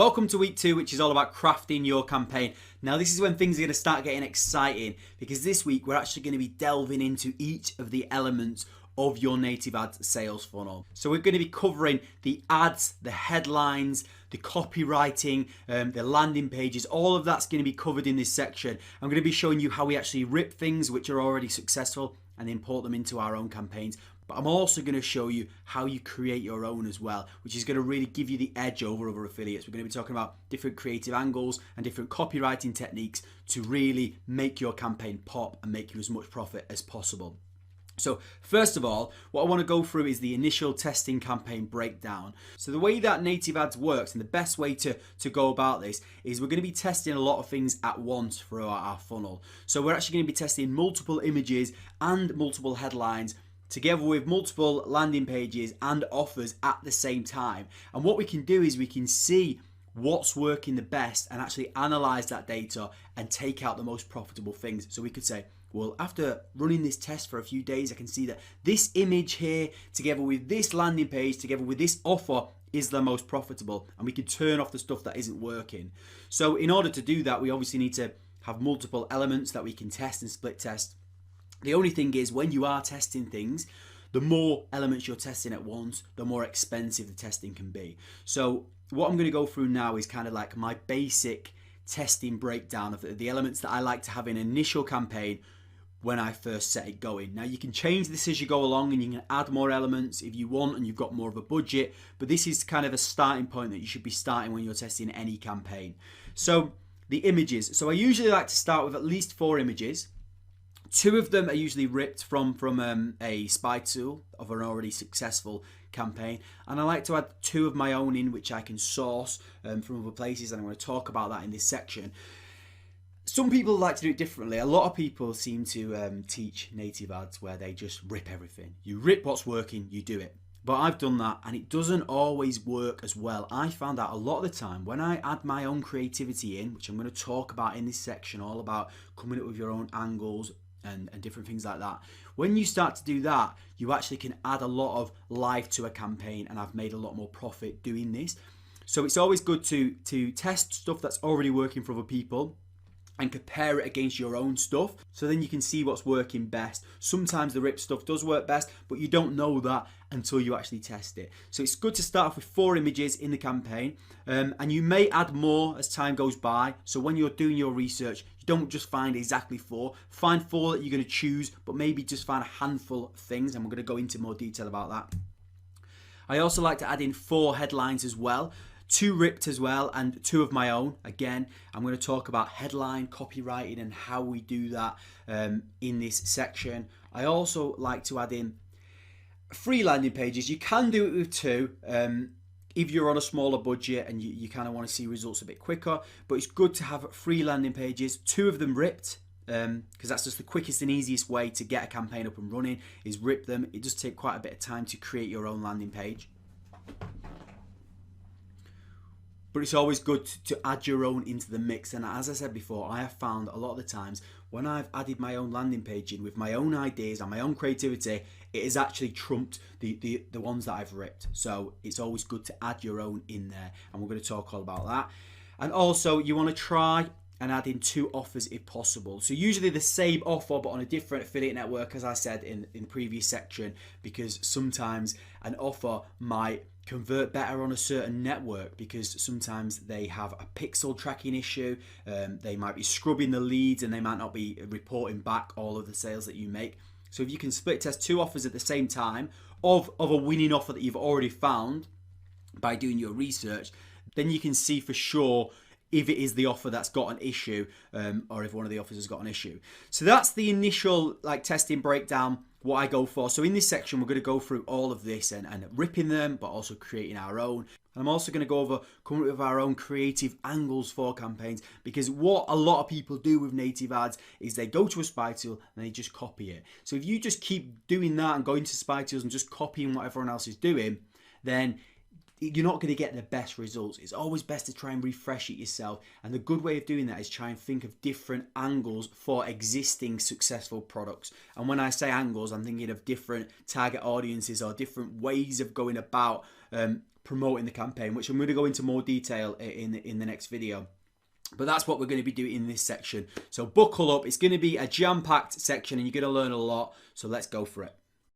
Welcome to week 2, which is all about crafting your campaign. Now, this is when things are going to start getting exciting because this week we're actually going to be delving into each of the elements of your native ads sales funnel. So we're going to be covering the ads, the headlines, the copywriting, the landing pages. All of that's going to be covered in this section. I'm going to be showing you how we actually rip things which are already successful and import them into our own campaigns. But I'm also going to show you how you create your own as well, which is going to really give you the edge over other affiliates. We're going to be talking about different creative angles and different copywriting techniques to really make your campaign pop and make you as much profit as possible. So first of all, what I want to go through is the initial testing campaign breakdown. So the way that native ads works and the best way to go about this is we're going to be testing a lot of things at once throughout our funnel. So we're actually going to be testing multiple images and multiple headlines together with multiple landing pages and offers at the same time. And what we can do is we can see what's working the best and actually analyze that data and take out the most profitable things. So we could say, well, after running this test for a few days, I can see that this image here, together with this landing page, together with this offer, is the most profitable. And we can turn off the stuff that isn't working. So in order to do that, we obviously need to have multiple elements that we can test and split test. The only thing is, when you are testing things, the more elements you're testing at once, the more expensive the testing can be. So what I'm going to go through now is kind of like my basic testing breakdown of the elements that I like to have in an initial campaign when I first set it going. Now, you can change this as you go along and you can add more elements if you want and you've got more of a budget, but this is kind of a starting point that you should be starting when you're testing any campaign. So the images. So I usually like to start with at least 4 images. 2 of them are usually ripped from a spy tool of an already successful campaign, and I like to add 2 of my own in which I can source from other places, and I'm going to talk about that in this section. Some people like to do it differently. A lot of people seem to teach native ads where they just rip everything. You rip what's working, you do it. But I've done that and it doesn't always work as well. I found out a lot of the time when I add my own creativity in, which I'm going to talk about in this section, all about coming up with your own angles, and different things like that. When you start to do that, you actually can add a lot of life to a campaign, and I've made a lot more profit doing this. So it's always good to test stuff that's already working for other people and compare it against your own stuff, so then you can see what's working best. Sometimes the rip stuff does work best, but you don't know that until you actually test it. So it's good to start off with 4 images in the campaign, and you may add more as time goes by. So when you're doing your research, you don't just find exactly 4. Find 4 that you're going to choose, but maybe just find a handful of things, and we're going to go into more detail about that. I also like to add in 4 headlines as well. 2 ripped as well and 2 of my own. Again, I'm going to talk about headline copywriting and how we do that in this section. I also like to add in 3 landing pages. You can do it with 2 if you're on a smaller budget and you kind of want to see results a bit quicker, but it's good to have 3 landing pages, 2 of them ripped, because that's just the quickest and easiest way to get a campaign up and running, is rip them. It does take quite a bit of time to create your own landing page. But it's always good to add your own into the mix. And as I said before, I have found a lot of the times when I've added my own landing page in with my own ideas and my own creativity, it has actually trumped the ones that I've ripped. So it's always good to add your own in there. And we're going to talk all about that. And also, you want to try and add in 2 offers if possible. So usually the same offer, but on a different affiliate network, as I said in the previous section, because sometimes an offer might convert better on a certain network because sometimes they have a pixel tracking issue, they might be scrubbing the leads and they might not be reporting back all of the sales that you make. So if you can split test 2 offers at the same time of a winning offer that you've already found by doing your research, then you can see for sure if it is the offer that's got an issue, or if one of the offers has got an issue. So that's the initial testing breakdown, what I go for. So in this section, we're going to go through all of this and ripping them, but also creating our own. And I'm also going to go over coming up with our own creative angles for campaigns, because what a lot of people do with native ads is they go to a spy tool and they just copy it. So if you just keep doing that and going to spy tools and just copying what everyone else is doing, then you're not going to get the best results. It's always best to try and refresh it yourself. And the good way of doing that is try and think of different angles for existing successful products. And when I say angles, I'm thinking of different target audiences or different ways of going about promoting the campaign, which I'm going to go into more detail in the next video. But that's what we're going to be doing in this section. So buckle up. It's going to be a jam-packed section and you're going to learn a lot. So let's go for it.